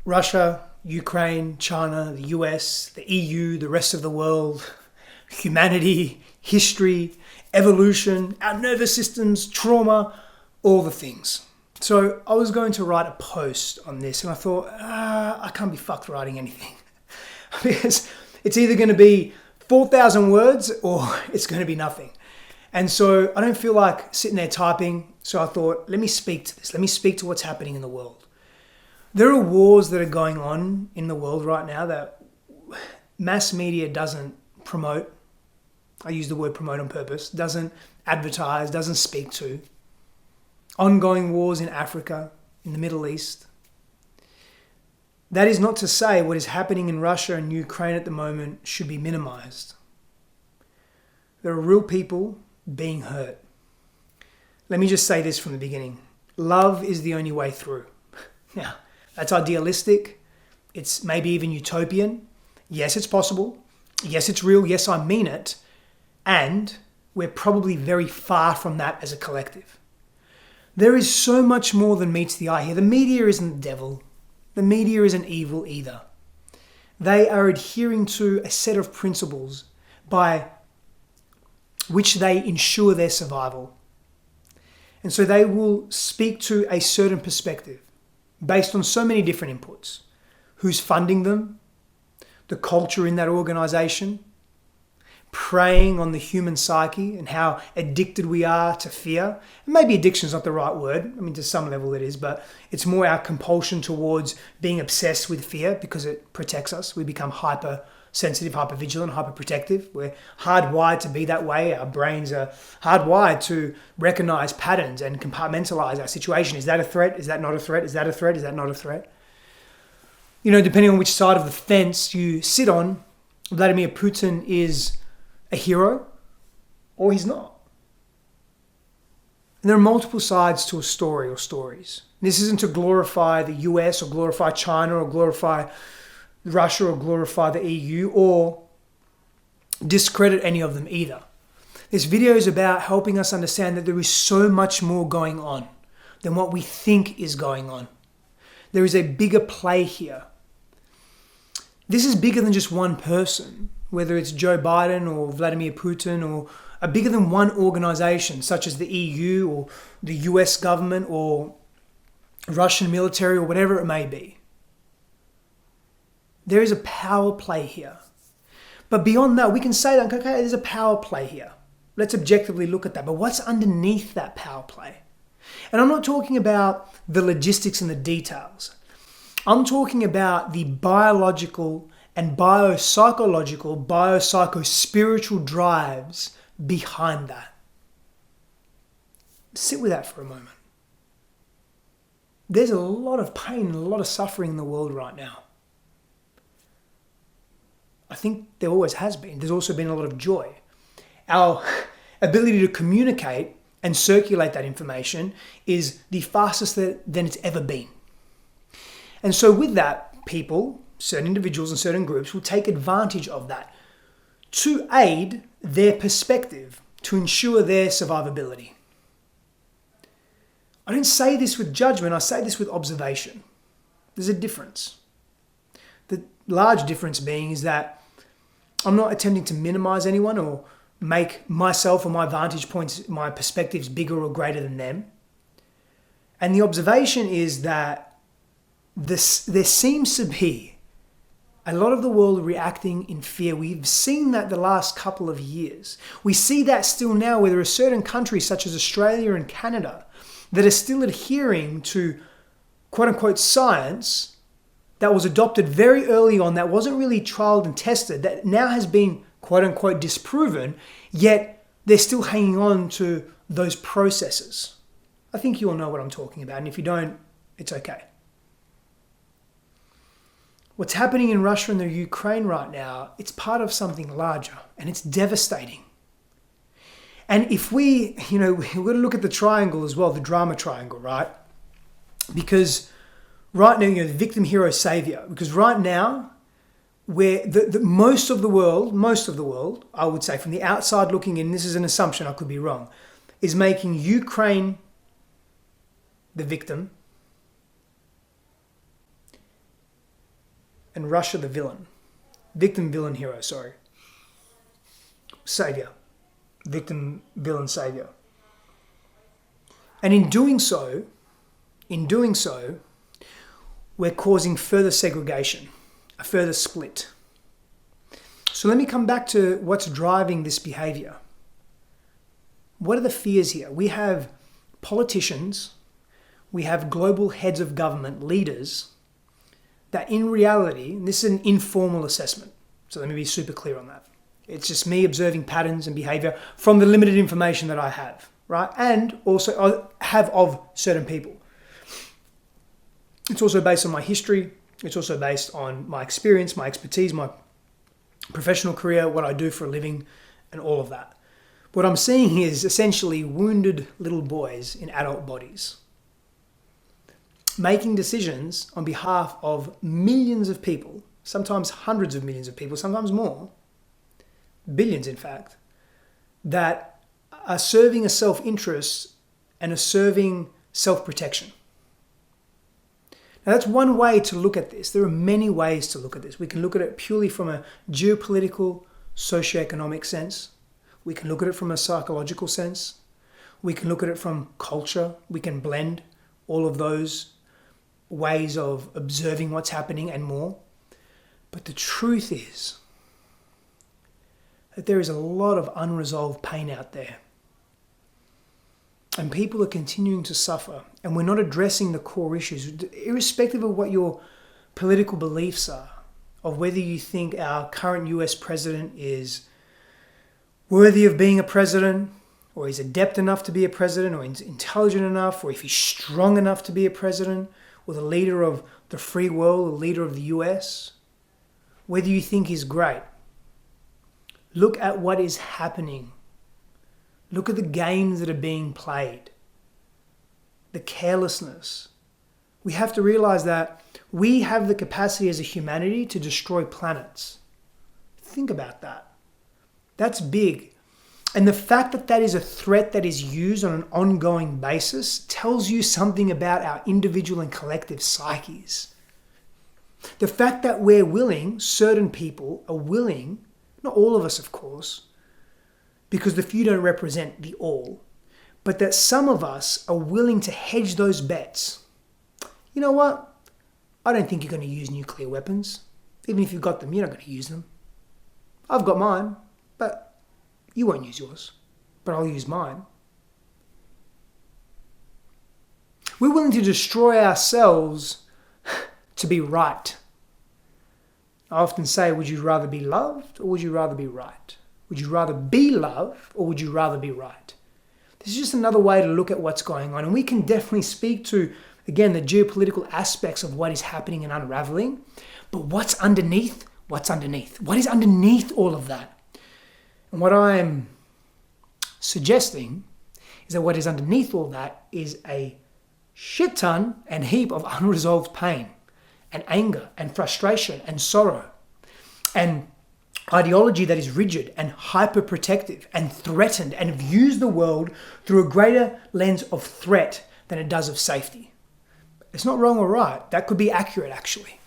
Russia, Ukraine, China, the US, the EU, the rest of the world, humanity, history, evolution, our nervous systems, trauma, all the things. So I was going to write a post on this and I thought, I can't be fucked writing anything. Because it's either going to be 4,000 words or it's going to be nothing. And so I don't feel like sitting there typing. So I thought, let me speak to this. Let me speak to what's happening in the world. There are wars that are going on in the world right now that mass media doesn't promote. I use the word promote on purpose. Doesn't advertise, doesn't speak to. Ongoing wars in Africa, in the Middle East. That is not to say what is happening in Russia and Ukraine at the moment should be minimized. There are real people being hurt. Let me just say this from the beginning. Love is the only way through. Now, that's idealistic. It's maybe even utopian. Yes, it's possible. Yes, it's real. Yes, I mean it. And we're probably very far from that as a collective. There is so much more than meets the eye here. The media isn't the devil. The media isn't evil either. They are adhering to a set of principles by which they ensure their survival. And so they will speak to a certain perspective based on so many different inputs. Who's funding them? The culture in that organization? Preying on the human psyche and how addicted we are to fear. Maybe addiction is not the right word. I mean, to some level it is, but it's more our compulsion towards being obsessed with fear because it protects us. We become hypersensitive, hypervigilant, hyperprotective. We're hardwired to be that way. Our brains are hardwired to recognize patterns and compartmentalize our situation. Is that a threat? Is that not a threat? Is that a threat? Is that not a threat? You know, depending on which side of the fence you sit on, Vladimir Putin is a hero or he's not. And there are multiple sides to a story or stories. This isn't to glorify the US or glorify China or glorify Russia or glorify the EU or discredit any of them either. This video is about helping us understand that there is so much more going on than what we think is going on. There is a bigger play here. This is bigger than just one person, whether it's Joe Biden or Vladimir Putin or bigger than one organization such as the EU or the US government or Russian military or whatever it may be. There is a power play here. But beyond that, we can say that, okay, there's a power play here. Let's objectively look at that. But what's underneath that power play? And I'm not talking about the logistics and the details. I'm talking about the biological and biopsychological, biopsychospiritual drives behind that. Sit with that for a moment. There's a lot of pain and a lot of suffering in the world right now. I think there always has been. There's also been a lot of joy. Our ability to communicate and circulate that information is the fastest than it's ever been. And so with that, people, certain individuals and certain groups will take advantage of that to aid their perspective, to ensure their survivability. I don't say this with judgment, I say this with observation. There's a difference. The large difference being is that I'm not attempting to minimize anyone or make myself or my vantage points, my perspectives bigger or greater than them. And the observation is that there seems to be a lot of the world reacting in fear. We've seen that the last couple of years. We see that still now where there are certain countries such as Australia and Canada that are still adhering to quote-unquote science that was adopted very early on, that wasn't really trialed and tested, that now has been quote-unquote disproven, yet they're still hanging on to those processes. I think you all know what I'm talking about, and if you don't, it's okay. What's happening in Russia and the Ukraine right now, it's part of something larger, and it's devastating. And if we're going to look at the triangle as well, the drama triangle, right? Because right now, the victim, hero, savior. Because right now, where most of the world, I would say from the outside looking in, this is an assumption, I could be wrong, is making Ukraine the victim and Russia the villain. Victim, villain, hero, sorry. Savior. Victim, villain, savior. And in doing so, we're causing further segregation, a further split. So let me come back to what's driving this behavior. What are the fears here? We have politicians, we have global heads of government, leaders, that in reality, and this is an informal assessment, so let me be super clear on that. It's just me observing patterns and behavior from the limited information that I have, right? And also have of certain people. It's also based on my history. It's also based on my experience, my expertise, my professional career, what I do for a living, and all of that. What I'm seeing is essentially wounded little boys in adult bodies making decisions on behalf of millions of people, sometimes hundreds of millions of people, sometimes more, billions in fact, that are serving a self-interest and are serving self-protection. Now that's one way to look at this. There are many ways to look at this. We can look at it purely from a geopolitical, socioeconomic sense. We can look at it from a psychological sense. We can look at it from culture. We can blend all of those ways of observing what's happening and more. But the truth is that there is a lot of unresolved pain out there. And people are continuing to suffer. And we're not addressing the core issues, irrespective of what your political beliefs are, of whether you think our current US president is worthy of being a president, or he's adept enough to be a president, or he's intelligent enough, or if he's strong enough to be a president, or the leader of the free world, the leader of the US, whether you think he's great. Look at what is happening. Look at the games that are being played. The carelessness. We have to realize that we have the capacity as a humanity to destroy planets. Think about that. That's big. And the fact that that is a threat that is used on an ongoing basis tells you something about our individual and collective psyches. The fact that we're willing, certain people are willing, not all of us of course, because the few don't represent the all, but that some of us are willing to hedge those bets. You know what? I don't think you're going to use nuclear weapons. Even if you've got them, you're not going to use them. I've got mine, but you won't use yours. But I'll use mine. We're willing to destroy ourselves to be right. I often say, would you rather be loved or would you rather be right? Would you rather be loved or would you rather be right? This is just another way to look at what's going on. And we can definitely speak to, again, the geopolitical aspects of what is happening and unraveling. But what's underneath? What's underneath? What is underneath all of that? And what I'm suggesting is that what is underneath all that is a shit ton and heap of unresolved pain and anger and frustration and sorrow and ideology that is rigid and hyper-protective and threatened and views the world through a greater lens of threat than it does of safety. It's not wrong or right. That could be accurate, actually.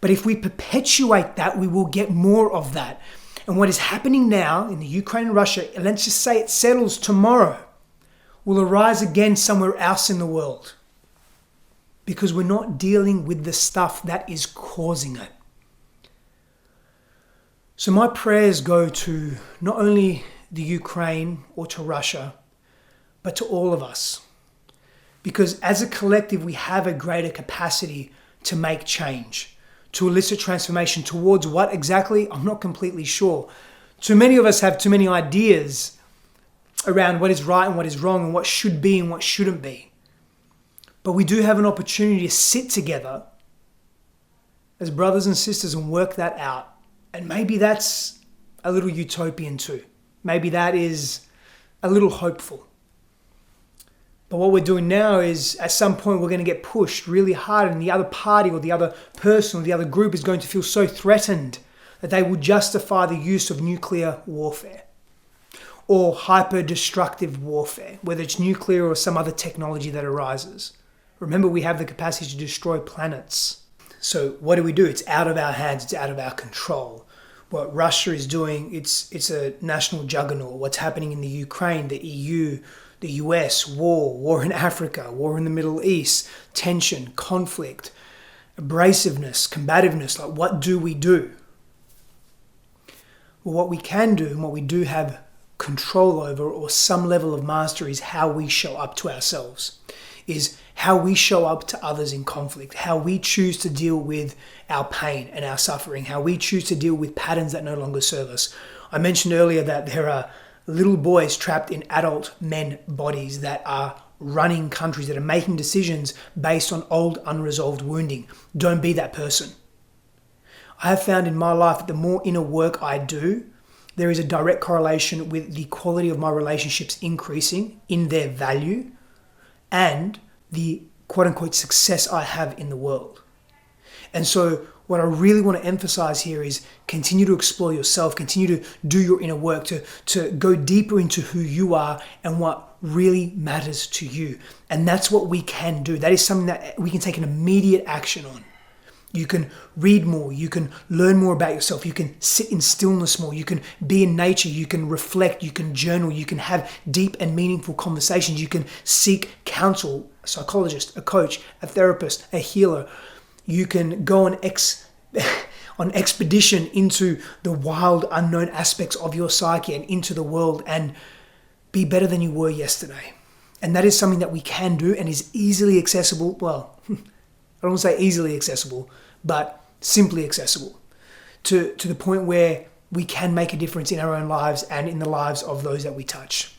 But if we perpetuate that, we will get more of that. And what is happening now in the Ukraine and Russia, let's just say it settles tomorrow, will arise again somewhere else in the world. Because we're not dealing with the stuff that is causing it. So my prayers go to not only the Ukraine or to Russia, but to all of us. Because as a collective, we have a greater capacity to make change, to elicit transformation towards what exactly, I'm not completely sure. Too many of us have too many ideas around what is right and what is wrong and what should be and what shouldn't be. But we do have an opportunity to sit together as brothers and sisters and work that out. And maybe that's a little utopian too. Maybe that is a little hopeful. But what we're doing now is at some point we're going to get pushed really hard and the other party or the other person or the other group is going to feel so threatened that they will justify the use of nuclear warfare or hyper-destructive warfare, whether it's nuclear or some other technology that arises. Remember, we have the capacity to destroy planets. So what do? It's out of our hands. It's out of our control. What Russia is doing, it's a national juggernaut. What's happening in the Ukraine, the EU, the US, war in Africa, war in the Middle East, tension, conflict, abrasiveness, combativeness. Like, what do? Well, what we can do and what we do have control over, or some level of mastery, is how we show up to ourselves, is how we show up to others in conflict, how we choose to deal with our pain and our suffering, how we choose to deal with patterns that no longer serve us. I mentioned earlier that there are little boys trapped in adult men bodies that are running countries, that are making decisions based on old unresolved wounding. Don't be that person. I have found in my life that the more inner work I do, there is a direct correlation with the quality of my relationships increasing in their value and the quote-unquote success I have in the world. And so what I really want to emphasize here is continue to explore yourself, continue to do your inner work, to go deeper into who you are and what really matters to you. And that's what we can do. That is something that we can take an immediate action on. You can read more, you can learn more about yourself, you can sit in stillness more, you can be in nature, you can reflect, you can journal, you can have deep and meaningful conversations, you can seek counsel, a psychologist, a coach, a therapist, a healer. You can go on expedition into the wild, unknown aspects of your psyche and into the world and be better than you were yesterday. And that is something that we can do and is easily accessible. Well, I don't want to say easily accessible, but simply accessible to the point where we can make a difference in our own lives and in the lives of those that we touch.